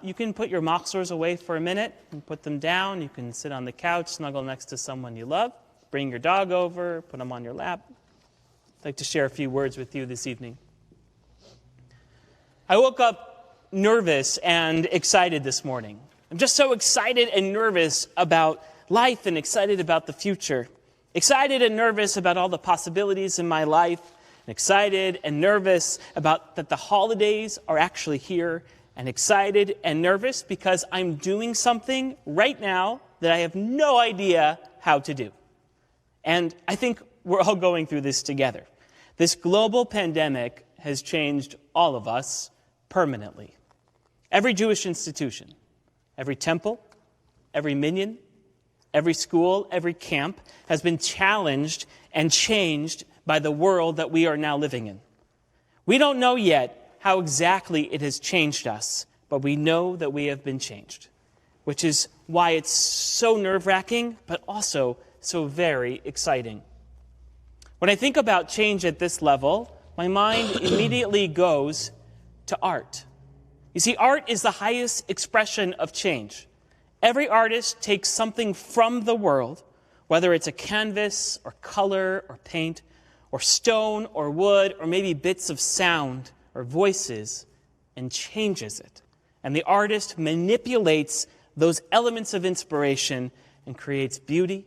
You can put your machzors away for a minute and put them down. You can sit on the couch, snuggle next to someone you love. Bring your dog over, put them on your lap. I'd like to share a few words with you this evening. I woke up nervous and excited this morning. I'm just so excited and nervous about life and excited about the future. Excited and nervous about all the possibilities in my life. And excited and nervous about that the holidays are actually here. And excited and nervous because I'm doing something right now that I have no idea how to do. And I think we're all going through this together. This global pandemic has changed all of us permanently. Every Jewish institution, every temple, every minyan, every school, every camp has been challenged and changed by the world that we are now living in. We don't know yet how exactly it has changed us, but we know that we have been changed, which is why it's so nerve-wracking, but also so very exciting. When I think about change at this level, my mind immediately goes to art. You see, art is the highest expression of change. Every artist takes something from the world, whether it's a canvas or color or paint or stone or wood or maybe bits of sound or voices, and changes it. And the artist manipulates those elements of inspiration and creates beauty,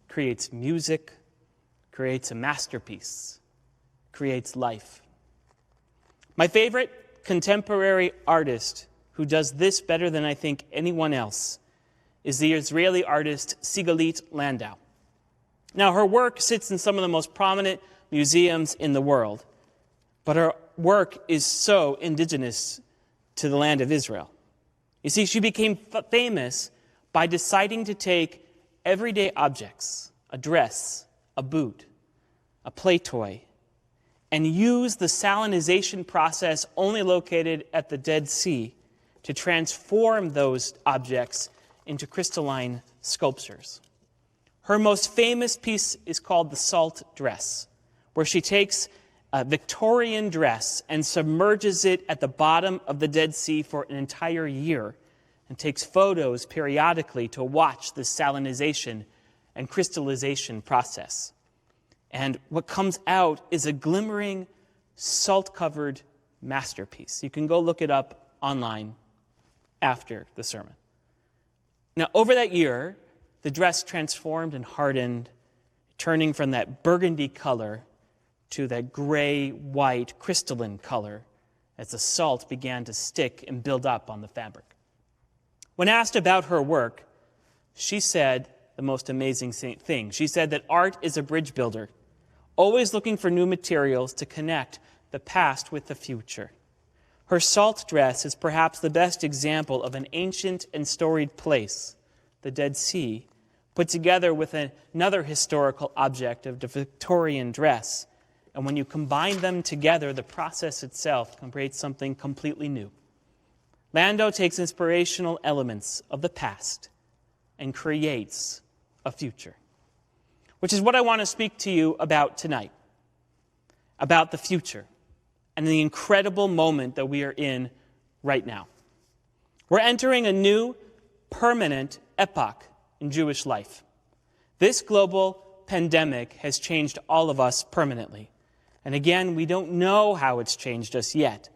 creates music, creates a masterpiece, creates life. My favorite contemporary artist who does this better than I think anyone else is the Israeli artist Sigalit Landau. Now, her work sits in some of the most prominent museums in the world, but her work is so indigenous to the land of Israel. You see, she became famous by deciding to take everyday objects, a dress, a boot, a play toy, and use the salinization process only located at the Dead Sea to transform those objects into crystalline sculptures. Her most famous piece is called the Salt Dress, where she takes a Victorian dress and submerges it at the bottom of the Dead Sea for an entire year and takes photos periodically to watch the salinization and crystallization process. And what comes out is a glimmering, salt-covered masterpiece. You can go look it up online after the sermon. Now, over that year, the dress transformed and hardened, turning from that burgundy color to that gray-white crystalline color as the salt began to stick and build up on the fabric. When asked about her work, she said the most amazing thing. She said that art is a bridge builder, always looking for new materials to connect the past with the future. Her salt dress is perhaps the best example of an ancient and storied place, the Dead Sea, put together with another historical object of the Victorian dress. And when you combine them together, the process itself can create something completely new. Landau takes inspirational elements of the past and creates a future, which is what I want to speak to you about tonight, about the future and the incredible moment that we are in right now. We're entering a new, permanent epoch in Jewish life. This global pandemic has changed all of us permanently. And again, we don't know how it's changed us yet,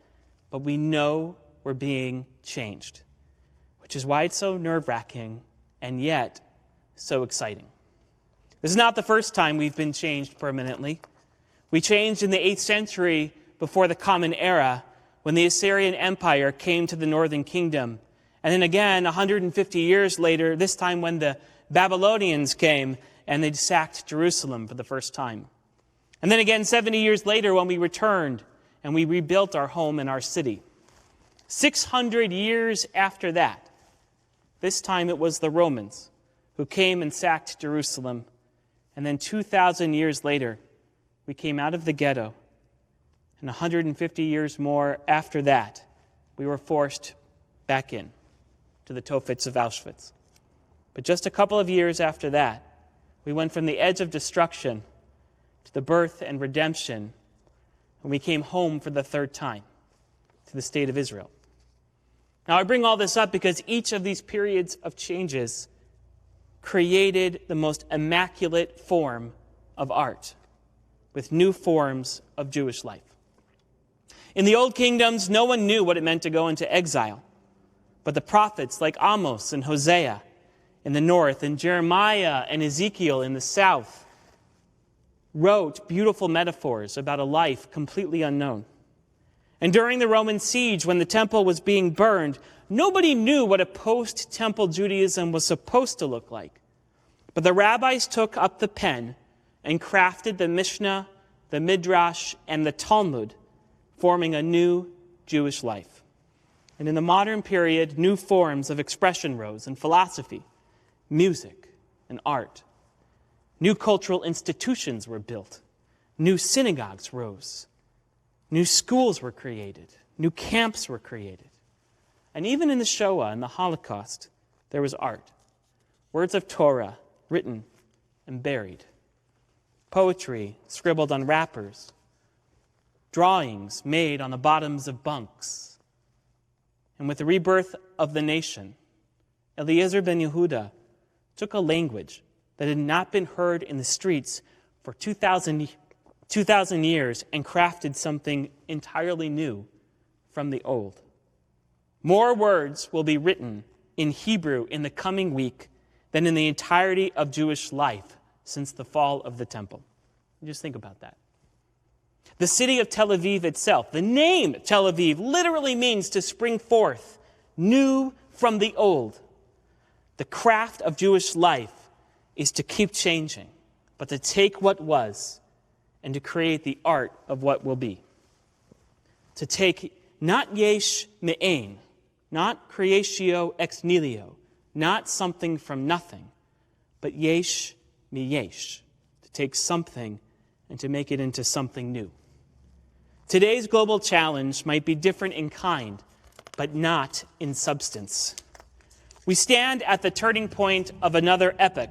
but we know we're being changed, which is why it's so nerve-wracking and yet so exciting. This is not the first time we've been changed permanently. We changed in the 8th century before the Common Era when the Assyrian Empire came to the northern kingdom. And then again, 150 years later, this time when the Babylonians came and they sacked Jerusalem for the first time. And then again, 70 years later, when we returned and we rebuilt our home and our city. 600 years after that, this time it was the Romans who came and sacked Jerusalem. And then 2,000 years later, we came out of the ghetto. And 150 years more after that, we were forced back in to the Tofets of Auschwitz. But just a couple of years after that, we went from the edge of destruction to the birth and redemption, and we came home for the third time to the state of Israel. Now, I bring all this up because each of these periods of changes created the most immaculate form of art with new forms of Jewish life. In the old kingdoms, no one knew what it meant to go into exile. But the prophets like Amos and Hosea in the north and Jeremiah and Ezekiel in the south wrote beautiful metaphors about a life completely unknown. And during the Roman siege, when the temple was being burned, nobody knew what a post-temple Judaism was supposed to look like. But the rabbis took up the pen and crafted the Mishnah, the Midrash, and the Talmud, forming a new Jewish life. And in the modern period, new forms of expression rose in philosophy, music, and art. New cultural institutions were built. New synagogues rose. New schools were created. New camps were created. And even in the Shoah and the Holocaust, there was art. Words of Torah written and buried. Poetry scribbled on wrappers. Drawings made on the bottoms of bunks. And with the rebirth of the nation, Eliezer ben Yehuda took a language that had not been heard in the streets for 2,000 years and crafted something entirely new from the old. More words will be written in Hebrew in the coming week than in the entirety of Jewish life since the fall of the temple. Just think about that. The city of Tel Aviv itself, the name Tel Aviv, literally means to spring forth, new from the old. The craft of Jewish life is to keep changing, but to take what was and to create the art of what will be. To take not yesh me'ein, not creatio ex nihilo, not something from nothing, but yesh miyesh, to take something and to make it into something new. Today's global challenge might be different in kind, but not in substance. We stand at the turning point of another epoch.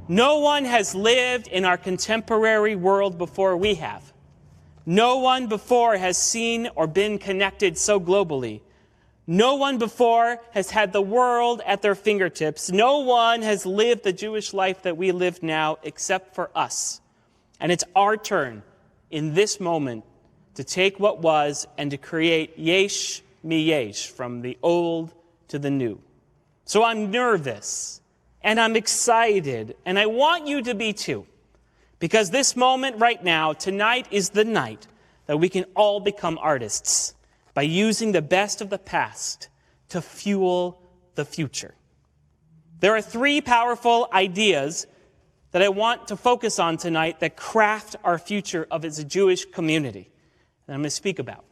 No one has lived in our contemporary world before we have. No one before has seen or been connected so globally. No one before has had the world at their fingertips. No one has lived the Jewish life that we live now except for us. And it's our turn in this moment to take what was and to create yesh miyesh, from the old to the new. So I'm nervous and I'm excited, and I want you to be too. Because this moment right now, tonight is the night that we can all become artists by using the best of the past to fuel the future. There are 3 powerful ideas that I want to focus on tonight that craft our future as a Jewish community that I'm going to speak about.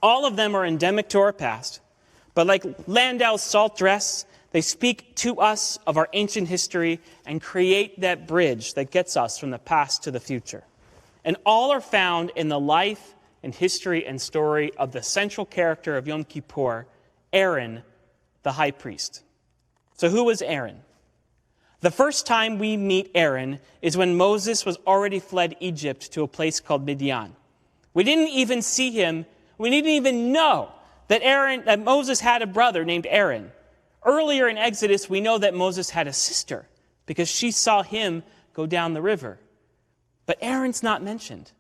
All of them are endemic to our past, but like Landau's salt dress, they speak to us of our ancient history and create that bridge that gets us from the past to the future. And all are found in the life and history and story of the central character of Yom Kippur, Aaron, the high priest. So who was Aaron? The first time we meet Aaron is when Moses was already fled Egypt to a place called Midian. We didn't even see him. We didn't even know that Moses had a brother named Aaron. Earlier in Exodus, we know that Moses had a sister because she saw him go down the river. But Aaron's not mentioned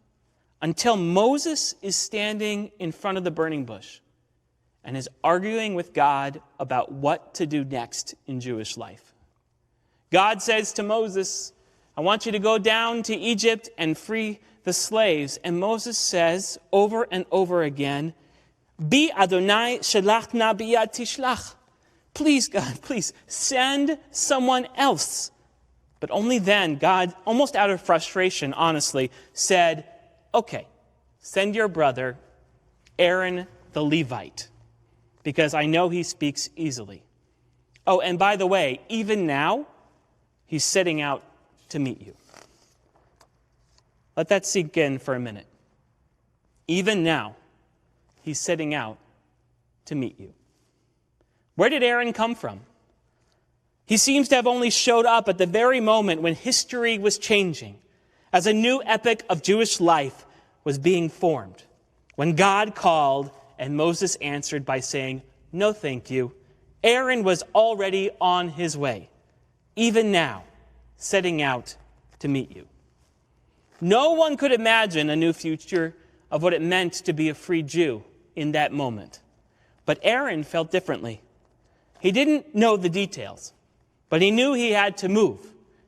until Moses is standing in front of the burning bush and is arguing with God about what to do next in Jewish life. God says to Moses, I want you to go down to Egypt and free the slaves. And Moses says over and over again, Bi Adonai shelach na biyad tishlach. Please, God, please send someone else. But only then God, almost out of frustration, honestly, said, okay, send your brother, Aaron the Levite, because I know he speaks easily. Oh, and by the way, even now, he's setting out to meet you. Let that sink in for a minute. Even now, he's setting out to meet you. Where did Aaron come from? He seems to have only showed up at the very moment when history was changing, as a new epoch of Jewish life was being formed, when God called and Moses answered by saying, no thank you. Aaron was already on his way, even now, setting out to meet you. No one could imagine a new future of what it meant to be a free Jew in that moment. But Aaron felt differently. He didn't know the details, but he knew he had to move,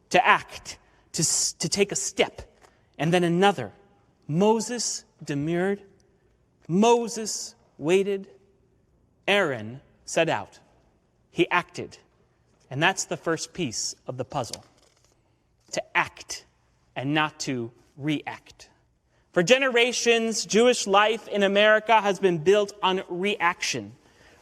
to act, to take a step, and then another. Moses demurred. Moses waited. Aaron set out. He acted. And that's the first piece of the puzzle. To act and not to react. For generations, Jewish life in America has been built on reaction.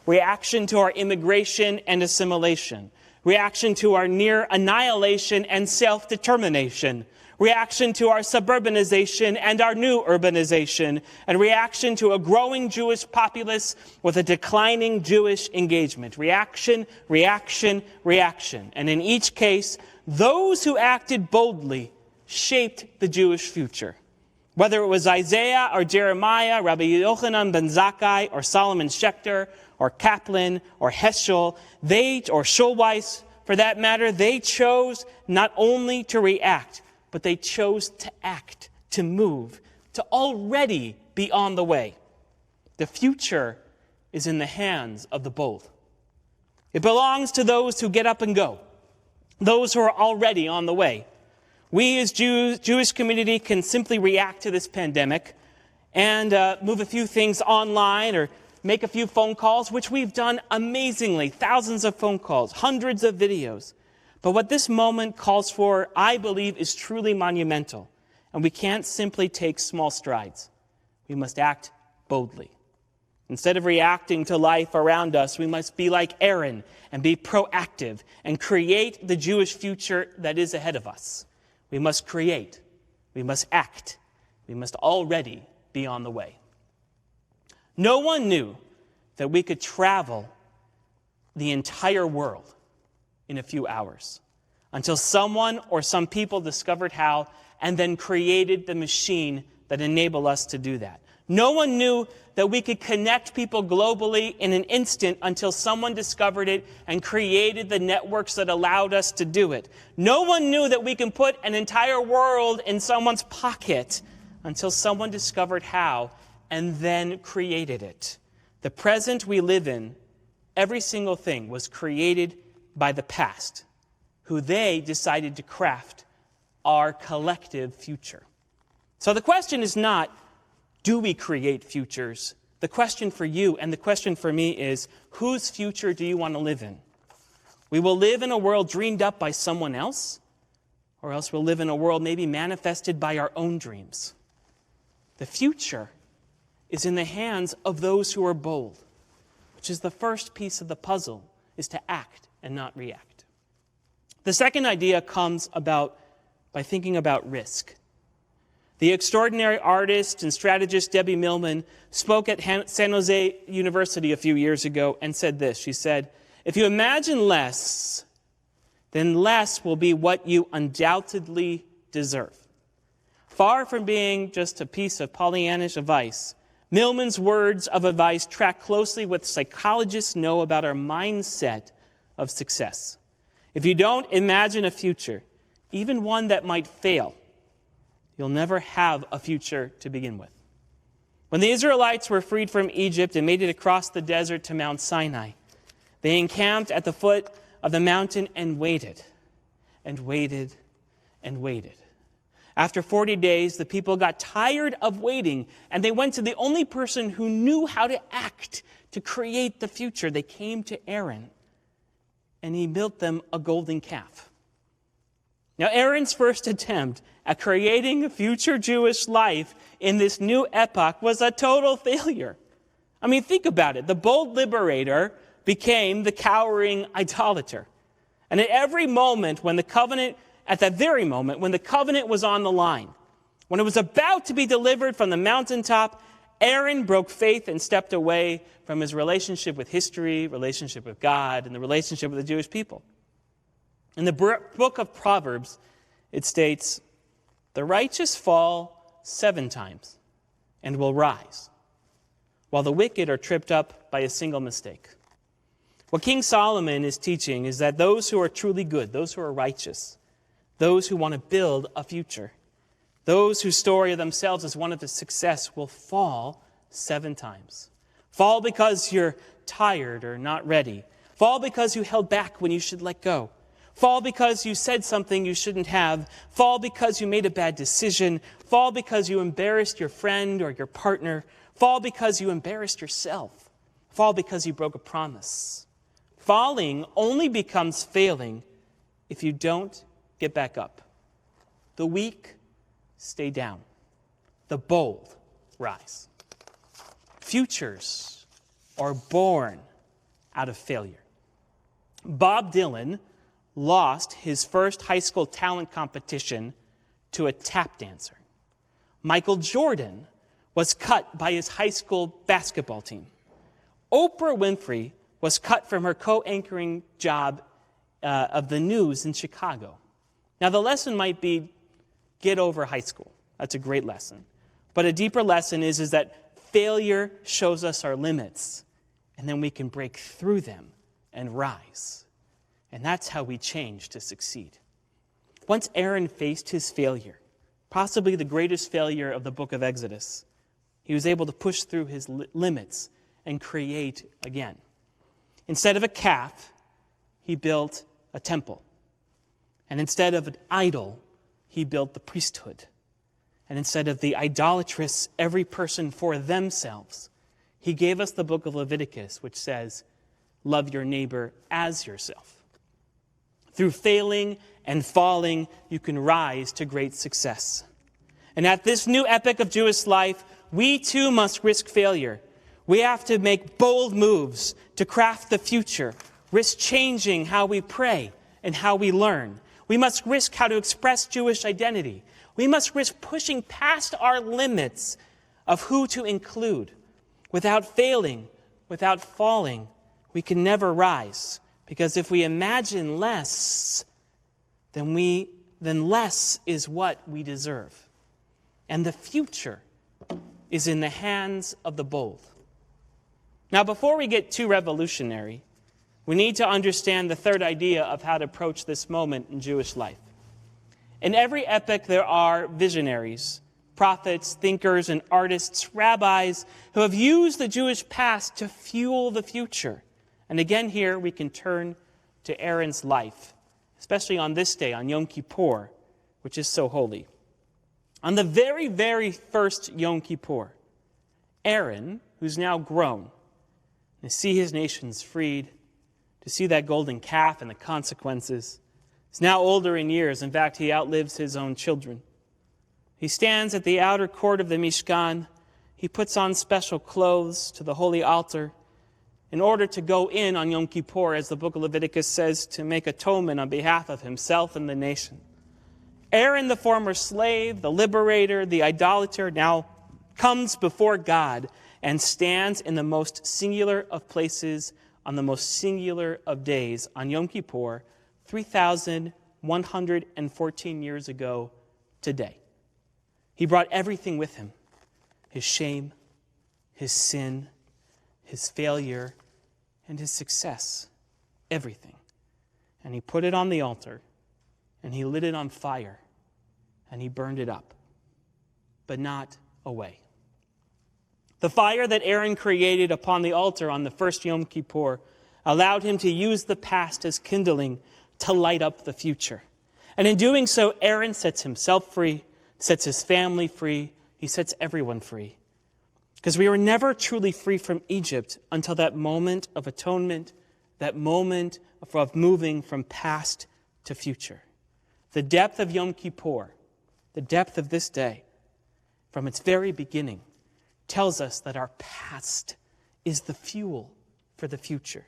Reaction to our immigration and assimilation. Reaction to our near annihilation and self-determination. Reaction to our suburbanization and our new urbanization. And reaction to a growing Jewish populace with a declining Jewish engagement. Reaction, reaction, reaction. And in each case, those who acted boldly shaped the Jewish future. Whether it was Isaiah or Jeremiah, Rabbi Yochanan ben Zakkai or Solomon Schechter or Kaplan or Heschel, or Schulweis, for that matter, they chose not only to react, but they chose to act, to move, to already be on the way. The future is in the hands of the bold. It belongs to those who get up and go, those who are already on the way. We as Jewish community can simply react to this pandemic and move a few things online or make a few phone calls, which we've done amazingly, thousands of phone calls, hundreds of videos. But what this moment calls for, I believe, is truly monumental. And we can't simply take small strides. We must act boldly. Instead of reacting to life around us, we must be like Aaron and be proactive and create the Jewish future that is ahead of us. We must create. We must act. We must already be on the way. No one knew that we could travel the entire world in a few hours until someone or some people discovered how and then created the machine that enabled us to do that. No one knew that we could connect people globally in an instant until someone discovered it and created the networks that allowed us to do it. No one knew that we can put an entire world in someone's pocket until someone discovered how and then created it. The present we live in, every single thing was created by the past, who they decided to craft our collective future. So the question is not, do we create futures? The question for you and the question for me is, whose future do you want to live in? We will live in a world dreamed up by someone else, or else we'll live in a world maybe manifested by our own dreams. The future is in the hands of those who are bold, which is the first piece of the puzzle, is to act and not react. The second idea comes about by thinking about risk. The extraordinary artist and strategist Debbie Millman spoke at San Jose University a few years ago and said this. She said, "If you imagine less, then less will be what you undoubtedly deserve." Far from being just a piece of Pollyannish advice, Millman's words of advice track closely what psychologists know about our mindset of success. If you don't imagine a future, even one that might fail, you'll never have a future to begin with. When the Israelites were freed from Egypt and made it across the desert to Mount Sinai, they encamped at the foot of the mountain and waited, and waited, and waited. After 40 days, the people got tired of waiting, and they went to the only person who knew how to act to create the future. They came to Aaron, and he built them a golden calf. Now, Aaron's first attempt at creating a future Jewish life in this new epoch was a total failure. I mean, think about it. The bold liberator became the cowering idolater. And at every moment when the covenant was on the line, when it was about to be delivered from the mountaintop, Aaron broke faith and stepped away from his relationship with history, relationship with God, and the relationship with the Jewish people. In the book of Proverbs, it states, "The righteous fall 7 times and will rise, while the wicked are tripped up by a single mistake." What King Solomon is teaching is that those who are truly good, those who are righteous, those who want to build a future, those whose story of themselves is one of the success will fall 7 times. Fall because you're tired or not ready. Fall because you held back when you should let go. Fall because you said something you shouldn't have. Fall because you made a bad decision. Fall because you embarrassed your friend or your partner. Fall because you embarrassed yourself. Fall because you broke a promise. Falling only becomes failing if you don't get back up. The weak stay down. The bold rise. Futures are born out of failure. Bob Dylan lost his first high school talent competition to a tap dancer. Michael Jordan was cut by his high school basketball team. Oprah Winfrey was cut from her co-anchoring job of the news in Chicago. Now, the lesson might be get over high school. That's a great lesson. But a deeper lesson is that failure shows us our limits, and then we can break through them and rise. And that's how we change to succeed. Once Aaron faced his failure, possibly the greatest failure of the book of Exodus, he was able to push through his limits and create again. Instead of a calf, he built a temple. And instead of an idol, he built the priesthood. And instead of the idolatrous every person for themselves, he gave us the book of Leviticus, which says, love your neighbor as yourself. Through failing and falling, you can rise to great success. And at this new epoch of Jewish life, we too must risk failure. We have to make bold moves to craft the future, risk changing how we pray and how we learn. We must risk how to express Jewish identity. We must risk pushing past our limits of who to include. Without failing, without falling, we can never rise. Because if we imagine less, then less is what we deserve. And the future is in the hands of the bold. Now, before we get too revolutionary, we need to understand the third idea of how to approach this moment in Jewish life. In every epoch, there are visionaries, prophets, thinkers, and artists, rabbis, who have used the Jewish past to fuel the future. And again here, we can turn to Aaron's life, especially on this day, on Yom Kippur, which is so holy. On the very, very first Yom Kippur, Aaron, who's now grown, to see his nations freed, to see that golden calf and the consequences, is now older in years. In fact, he outlives his own children. He stands at the outer court of the Mishkan. He puts on special clothes to the holy altar in order to go in on Yom Kippur, as the book of Leviticus says, to make atonement on behalf of himself and the nation. Aaron, the former slave, the liberator, the idolater, now comes before God and stands in the most singular of places on the most singular of days, on Yom Kippur, 3,114 years ago today. He brought everything with him: his shame, his sin, his failure, and his success. Everything. And he put it on the altar, and he lit it on fire, and he burned it up, but not away. The fire that Aaron created upon the altar on the first Yom Kippur allowed him to use the past as kindling to light up the future. And in doing so, Aaron sets himself free, sets his family free, he sets everyone free. Because we were never truly free from Egypt until that moment of atonement, that moment of moving from past to future. The depth of Yom Kippur, the depth of this day, from its very beginning, tells us that our past is the fuel for the future.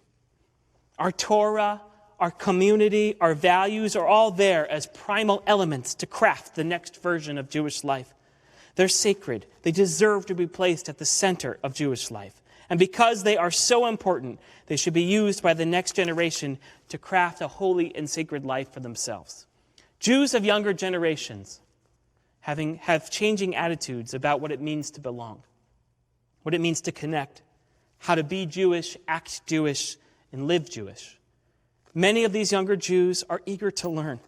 Our Torah, our community, our values are all there as primal elements to craft the next version of Jewish life. They're sacred. They deserve to be placed at the center of Jewish life. And because they are so important, they should be used by the next generation to craft a holy and sacred life for themselves. Jews of younger generations have changing attitudes about what it means to belong, what it means to connect, how to be Jewish, act Jewish, and live Jewish. Many of these younger Jews are eager to learn.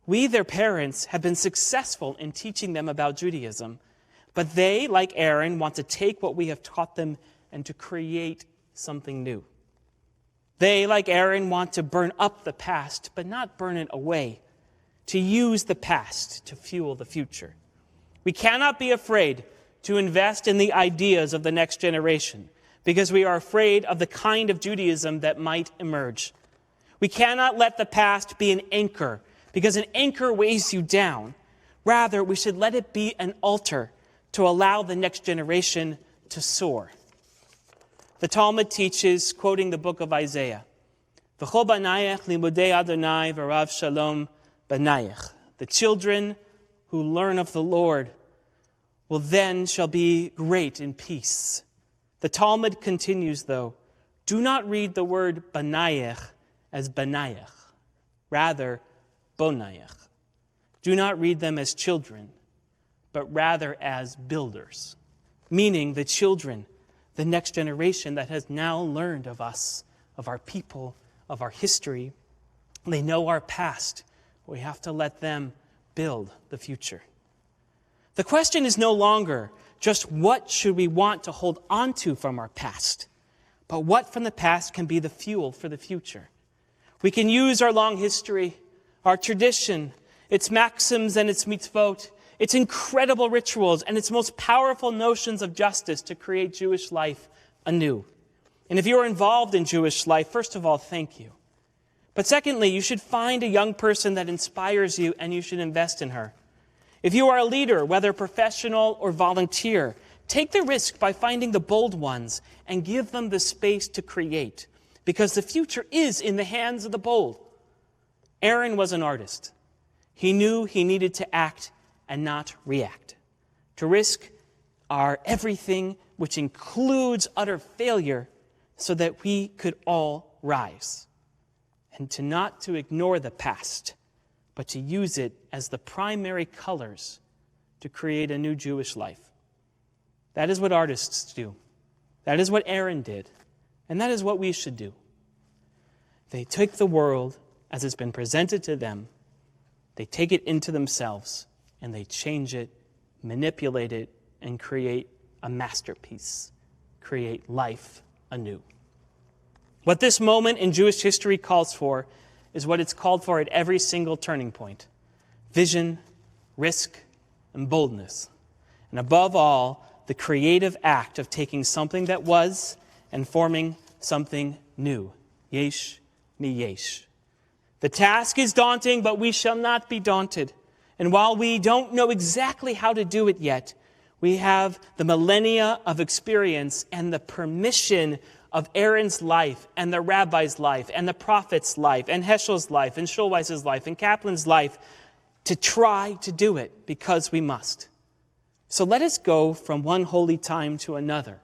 We, their parents, have been successful in teaching them about Judaism, but they, like Aaron, want to take what we have taught them and to create something new. They, like Aaron, want to burn up the past, but not burn it away, to use the past to fuel the future. We cannot be afraid to invest in the ideas of the next generation because we are afraid of the kind of Judaism that might emerge. We cannot let the past be an anchor because an anchor weighs you down. Rather, we should let it be an altar to allow the next generation to soar. The Talmud teaches, quoting the book of Isaiah, "V'chol banayach limudei Adonai v'rav shalom banayach." The children who learn of the Lord will then shall be great in peace. The Talmud continues, though, do not read the word banayach as banayach, rather bonayach. Do not read them as children, but rather as builders, meaning the children, the next generation that has now learned of us, of our people, of our history. They know our past. We have to let them build the future. The question is no longer just what should we want to hold on to from our past, but what from the past can be the fuel for the future. We can use our long history, our tradition, its maxims and its mitzvot, its incredible rituals, and its most powerful notions of justice to create Jewish life anew. And if you are involved in Jewish life, first of all, thank you. But secondly, you should find a young person that inspires you and you should invest in her. If you are a leader, whether professional or volunteer, take the risk by finding the bold ones and give them the space to create, because the future is in the hands of the bold. Aaron was an artist. He knew he needed to act and not react, to risk our everything, which includes utter failure, so that we could all rise, and to ignore the past, but to use it as the primary colors to create a new Jewish life. That is what artists do. That is what Aaron did, and that is what we should do. They take the world as it's been presented to them, they take it into themselves, and they change it, manipulate it, and create a masterpiece, create life anew. What this moment in Jewish history calls for is what it's called for at every single turning point: vision, risk, and boldness. And above all, the creative act of taking something that was and forming something new. Yesh mi yesh. The task is daunting, but we shall not be daunted. And while we don't know exactly how to do it yet, we have the millennia of experience and the permission of Aaron's life and the Rabbi's life and the prophet's life and Heschel's life and Schulweis's life and Kaplan's life to try to do it because we must. So let us go from one holy time to another,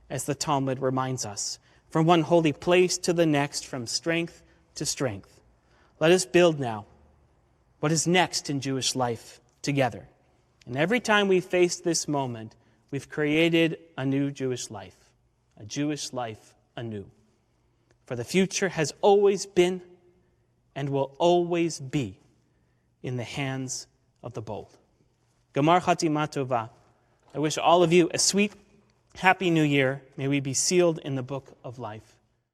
as the Talmud reminds us, from one holy place to the next, from strength to strength. Let us build now what is next in Jewish life together. And every time we face this moment, we've created a new Jewish life, a Jewish life anew. For the future has always been and will always be in the hands of the bold. Gamar Chatima Tova. I wish all of you a sweet, happy new year. May we be sealed in the book of life.